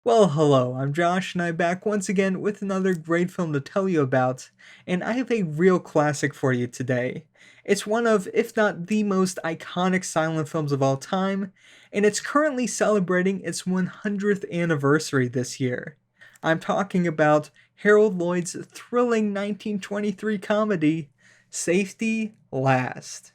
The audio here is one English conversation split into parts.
Well, hello, I'm Josh, and I'm back once again with another great film to tell you about, and I have a real classic for you today. It's one of, if not the most iconic silent films of all time, and it's currently celebrating its 100th anniversary this year. I'm talking about Harold Lloyd's thrilling 1923 comedy, Safety Last.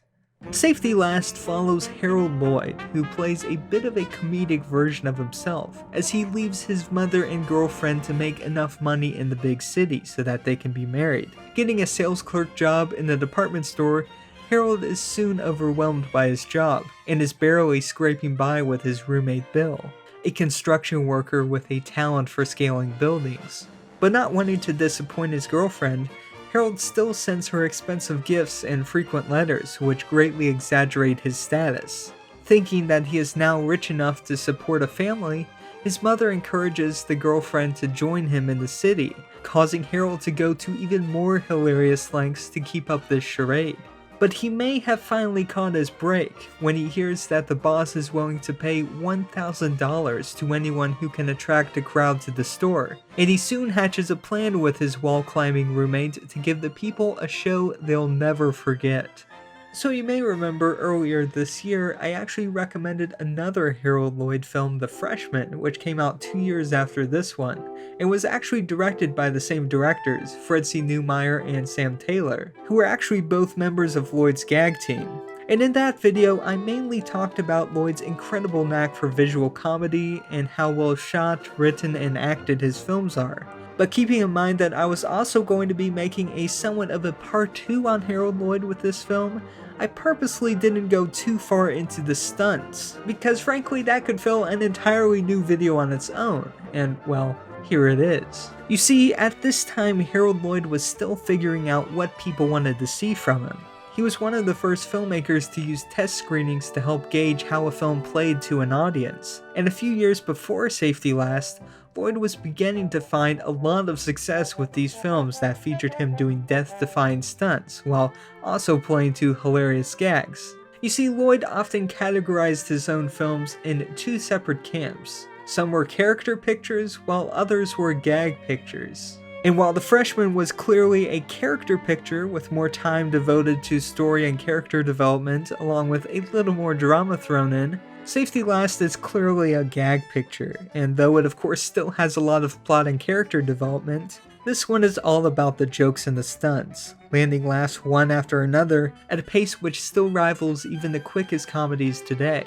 Safety Last follows Harold Lloyd, who plays a bit of a comedic version of himself, as he leaves his mother and girlfriend to make enough money in the big city so that they can be married. Getting a sales clerk job in a department store, Harold is soon overwhelmed by his job, and is barely scraping by with his roommate Bill, a construction worker with a talent for scaling buildings. But not wanting to disappoint his girlfriend, Harold still sends her expensive gifts and frequent letters, which greatly exaggerate his status. Thinking that he is now rich enough to support a family, his mother encourages the girlfriend to join him in the city, causing Harold to go to even more hilarious lengths to keep up this charade. But he may have finally caught his break when he hears that the boss is willing to pay $1,000 to anyone who can attract a crowd to the store, and he soon hatches a plan with his wall-climbing roommate to give the people a show they'll never forget. So you may remember earlier this year, I actually recommended another Harold Lloyd film, The Freshman, which came out 2 years after this one, and was actually directed by the same directors, Newmeyer and Sam Taylor, who were actually both members of Lloyd's gag team. And in that video, I mainly talked about Lloyd's incredible knack for visual comedy and how well shot, written, and acted his films are. But keeping in mind that I was also going to be making a somewhat of a part 2 on Harold Lloyd with this film, I purposely didn't go too far into the stunts, because frankly that could fill an entirely new video on its own, and well, here it is. You see, at this time Harold Lloyd was still figuring out what people wanted to see from him. He was one of the first filmmakers to use test screenings to help gauge how a film played to an audience, and a few years before Safety Last, Lloyd was beginning to find a lot of success with these films that featured him doing death-defying stunts, while also playing to hilarious gags. You see, Lloyd often categorized his own films in two separate camps. Some were character pictures, while others were gag pictures. And while The Freshman was clearly a character picture with more time devoted to story and character development, along with a little more drama thrown in, Safety Last is clearly a gag picture, and though it of course still has a lot of plot and character development, this one is all about the jokes and the stunts, landing laughs one after another at a pace which still rivals even the quickest comedies today.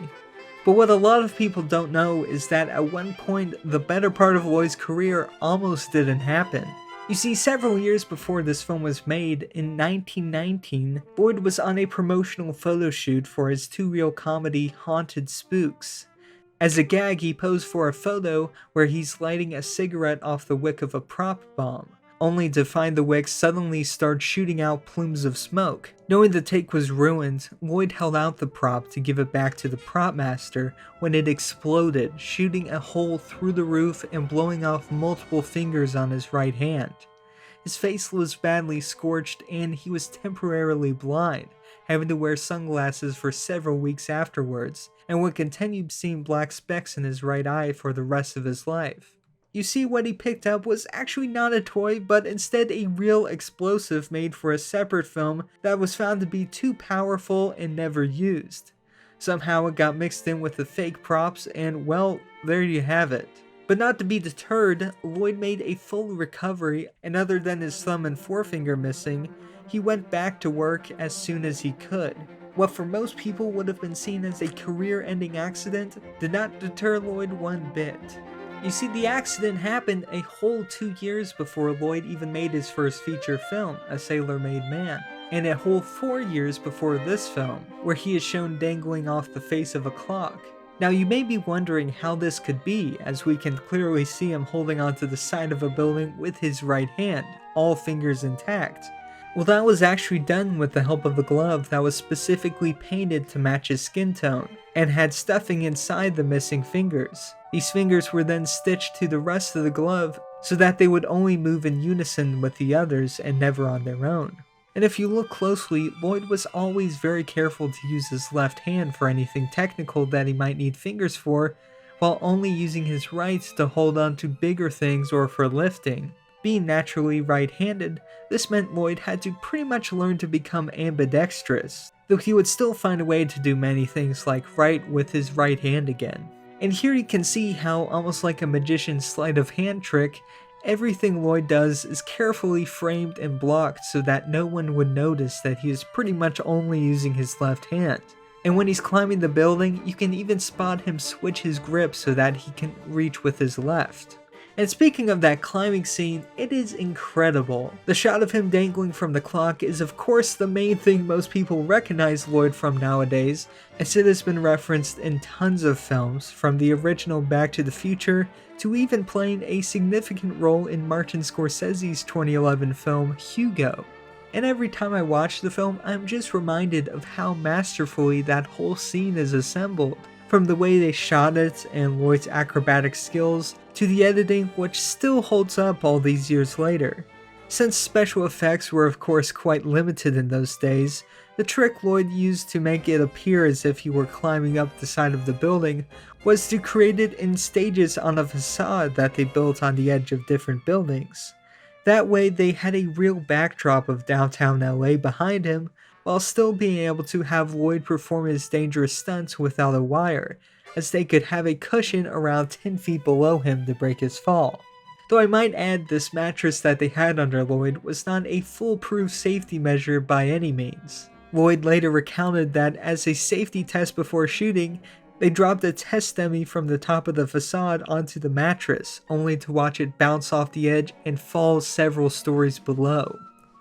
But what a lot of people don't know is that at one point the better part of Lloyd's career almost didn't happen. You see, several years before this film was made, in 1919, Lloyd was on a promotional photo shoot for his two-reel comedy Haunted Spooks. As a gag, he posed for a photo where he's lighting a cigarette off the wick of a prop bomb, only to find the wick suddenly start shooting out plumes of smoke. Knowing the take was ruined, Lloyd held out the prop to give it back to the prop master when it exploded, shooting a hole through the roof and blowing off multiple fingers on his right hand. His face was badly scorched and he was temporarily blind, having to wear sunglasses for several weeks afterwards, and would continue seeing black specks in his right eye for the rest of his life. You see, what he picked up was actually not a toy, but instead a real explosive made for a separate film that was found to be too powerful and never used. Somehow it got mixed in with the fake props, and well, there you have it. But not to be deterred, Lloyd made a full recovery, and other than his thumb and forefinger missing, he went back to work as soon as he could. What for most people would have been seen as a career-ending accident did not deter Lloyd one bit. You see, the accident happened a whole 2 years before Lloyd even made his first feature film, A Sailor-Made Man, and a whole 4 years before this film, where he is shown dangling off the face of a clock. Now you may be wondering how this could be, as we can clearly see him holding onto the side of a building with his right hand, all fingers intact. Well, that was actually done with the help of a glove that was specifically painted to match his skin tone, and had stuffing inside the missing fingers. These fingers were then stitched to the rest of the glove so that they would only move in unison with the others and never on their own. And if you look closely, Lloyd was always very careful to use his left hand for anything technical that he might need fingers for, while only using his right to hold on to bigger things or for lifting. Being naturally right-handed, this meant Lloyd had to pretty much learn to become ambidextrous, though he would still find a way to do many things like write with his right hand again. And here you can see how, almost like a magician's sleight of hand trick, everything Lloyd does is carefully framed and blocked so that no one would notice that he is pretty much only using his left hand. And when he's climbing the building, you can even spot him switch his grip so that he can reach with his left. And speaking of that climbing scene, it is incredible. The shot of him dangling from the clock is of course the main thing most people recognize Lloyd from nowadays, as it has been referenced in tons of films, from the original Back to the Future to even playing a significant role in Martin Scorsese's 2011 film Hugo. And every time I watch the film, I'm just reminded of how masterfully that whole scene is assembled. From the way they shot it and Lloyd's acrobatic skills, to the editing which still holds up all these years later. Since special effects were of course quite limited in those days, the trick Lloyd used to make it appear as if he were climbing up the side of the building was to create it in stages on a facade that they built on the edge of different buildings. That way they had a real backdrop of downtown LA behind him, while still being able to have Lloyd perform his dangerous stunts without a wire, as they could have a cushion around 10 feet below him to break his fall. Though I might add, this mattress that they had under Lloyd was not a foolproof safety measure by any means. Lloyd later recounted that as a safety test before shooting, they dropped a test dummy from the top of the facade onto the mattress, only to watch it bounce off the edge and fall several stories below.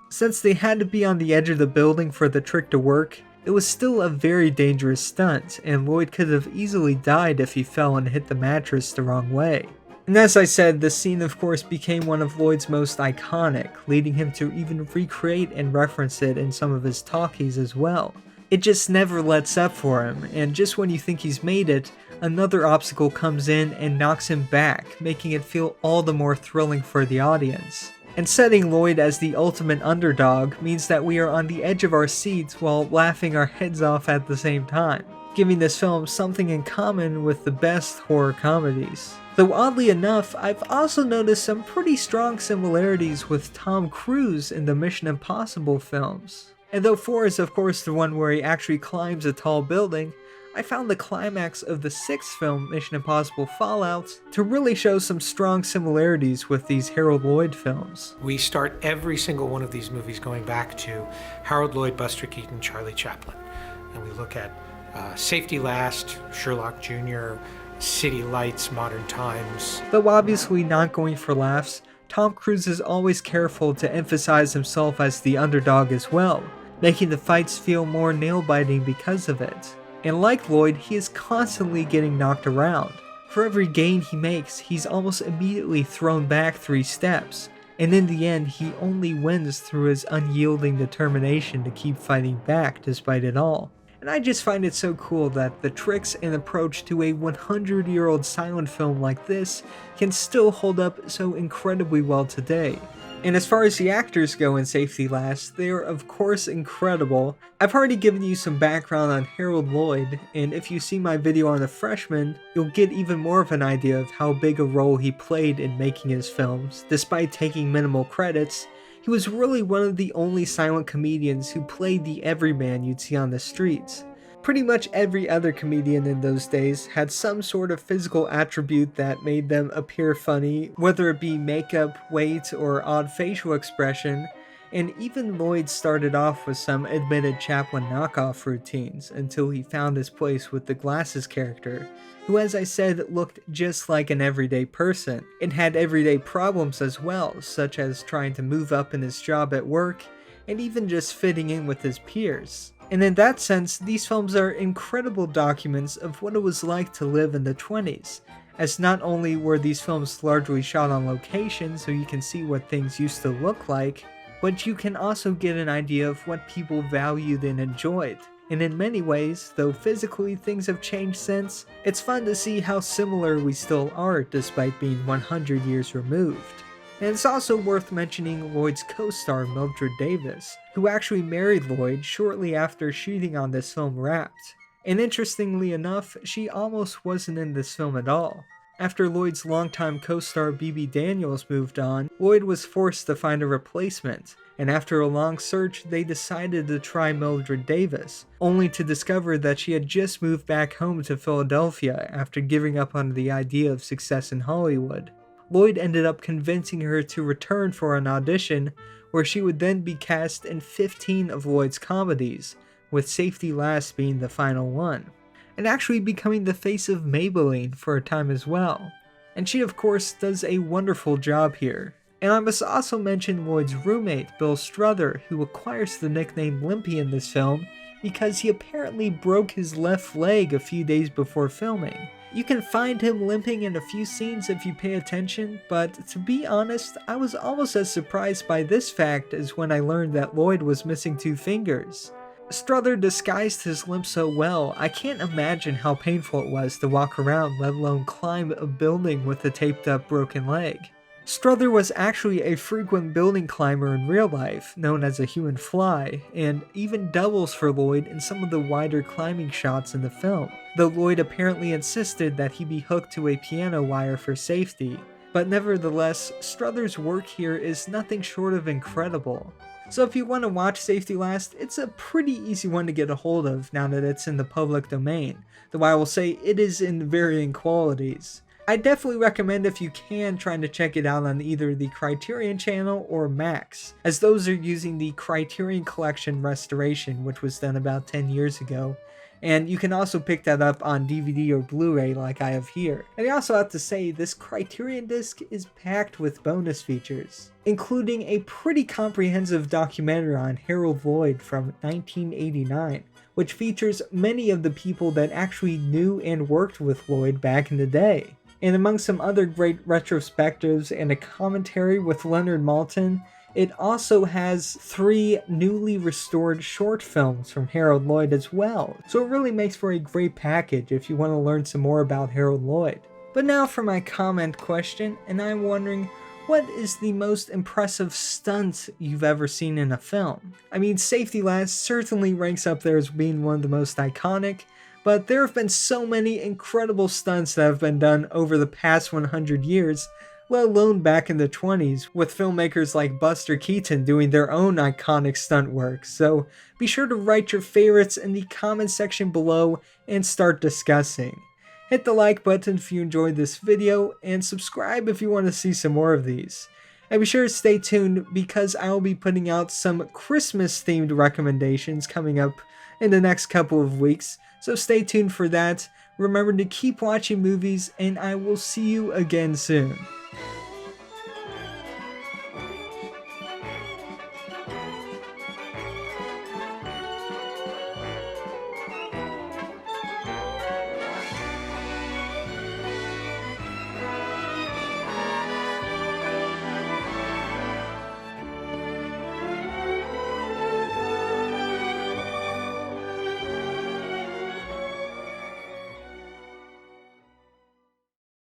Since they had to be on the edge of the building for the trick to work, it was still a very dangerous stunt, and Lloyd could have easily died if he fell and hit the mattress the wrong way. And as I said, the scene of course became one of Lloyd's most iconic, leading him to even recreate and reference it in some of his talkies as well. It just never lets up for him, and just when you think he's made it, another obstacle comes in and knocks him back, making it feel all the more thrilling for the audience. And setting Lloyd as the ultimate underdog means that we are on the edge of our seats while laughing our heads off at the same time, giving this film something in common with the best horror comedies. Though oddly enough, I've also noticed some pretty strong similarities with Tom Cruise in the Mission Impossible films. And though 4 is of course the one where he actually climbs a tall building, I found the climax of the 6th film, Mission Impossible Fallout, to really show some strong similarities with these Harold Lloyd films. We start every single one of these movies going back to Harold Lloyd, Buster Keaton, Charlie Chaplin. And we look at Safety Last, Sherlock Jr., City Lights, Modern Times. Though obviously not going for laughs, Tom Cruise is always careful to emphasize himself as the underdog as well, making the fights feel more nail-biting because of it. And like Lloyd, he is constantly getting knocked around. For every gain he makes, he's almost immediately thrown back 3 steps, and in the end he only wins through his unyielding determination to keep fighting back despite it all. And I just find it so cool that the tricks and approach to a 100-year-old silent film like this can still hold up so incredibly well today. And as far as the actors go in Safety Last, they are of course incredible. I've already given you some background on Harold Lloyd, and if you see my video on The Freshman, you'll get even more of an idea of how big a role he played in making his films. Despite taking minimal credits, he was really one of the only silent comedians who played the everyman you'd see on the streets. Pretty much every other comedian in those days had some sort of physical attribute that made them appear funny, whether it be makeup, weight, or odd facial expression, and even Lloyd started off with some admitted Chaplin knockoff routines until he found his place with the Glasses character, who as I said looked just like an everyday person, and had everyday problems as well, such as trying to move up in his job at work, and even just fitting in with his peers. And in that sense, these films are incredible documents of what it was like to live in the 20s, as not only were these films largely shot on location so you can see what things used to look like, but you can also get an idea of what people valued and enjoyed. And in many ways, though physically things have changed since, it's fun to see how similar we still are despite being 100 years removed. And it's also worth mentioning Lloyd's co-star Mildred Davis, who actually married Lloyd shortly after shooting on this film wrapped. And interestingly enough, she almost wasn't in this film at all. After Lloyd's longtime co-star Bebe Daniels moved on, Lloyd was forced to find a replacement, and after a long search, they decided to try Mildred Davis, only to discover that she had just moved back home to Philadelphia after giving up on the idea of success in Hollywood. Lloyd ended up convincing her to return for an audition, where she would then be cast in 15 of Lloyd's comedies, with Safety Last being the final one, and actually becoming the face of Maybelline for a time as well. And she of course does a wonderful job here. And I must also mention Lloyd's roommate, Bill Strother, who acquires the nickname Limpy in this film because he apparently broke his left leg a few days before filming. You can find him limping in a few scenes if you pay attention, but to be honest, I was almost as surprised by this fact as when I learned that Lloyd was missing 2 fingers. Strother disguised his limp so well, I can't imagine how painful it was to walk around, let alone climb a building with a taped up broken leg. Strother was actually a frequent building climber in real life, known as a human fly, and even doubles for Lloyd in some of the wider climbing shots in the film, though Lloyd apparently insisted that he be hooked to a piano wire for safety. But nevertheless, Strother's work here is nothing short of incredible. So if you want to watch Safety Last, it's a pretty easy one to get a hold of now that it's in the public domain, though I will say it is in varying qualities. I definitely recommend, if you can, trying to check it out on either the Criterion channel or Max, as those are using the Criterion Collection restoration, which was done about 10 years ago. And you can also pick that up on DVD or Blu-ray like I have here. And I also have to say, this Criterion disc is packed with bonus features, including a pretty comprehensive documentary on Harold Lloyd from 1989, which features many of the people that actually knew and worked with Lloyd back in the day. And among some other great retrospectives and a commentary with Leonard Maltin, it also has 3 newly restored short films from Harold Lloyd as well, so it really makes for a great package if you want to learn some more about Harold Lloyd. But now for my comment question, and I'm wondering, what is the most impressive stunt you've ever seen in a film? I mean, Safety Last certainly ranks up there as being one of the most iconic, but there have been so many incredible stunts that have been done over the past 100 years, let alone back in the 20s, with filmmakers like Buster Keaton doing their own iconic stunt work. So be sure to write your favorites in the comment section below and start discussing. Hit the like button if you enjoyed this video, and subscribe if you want to see some more of these. And be sure to stay tuned because I will be putting out some Christmas themed recommendations coming up in the next couple of weeks, so stay tuned for that. Remember to keep watching movies, and I will see you again soon.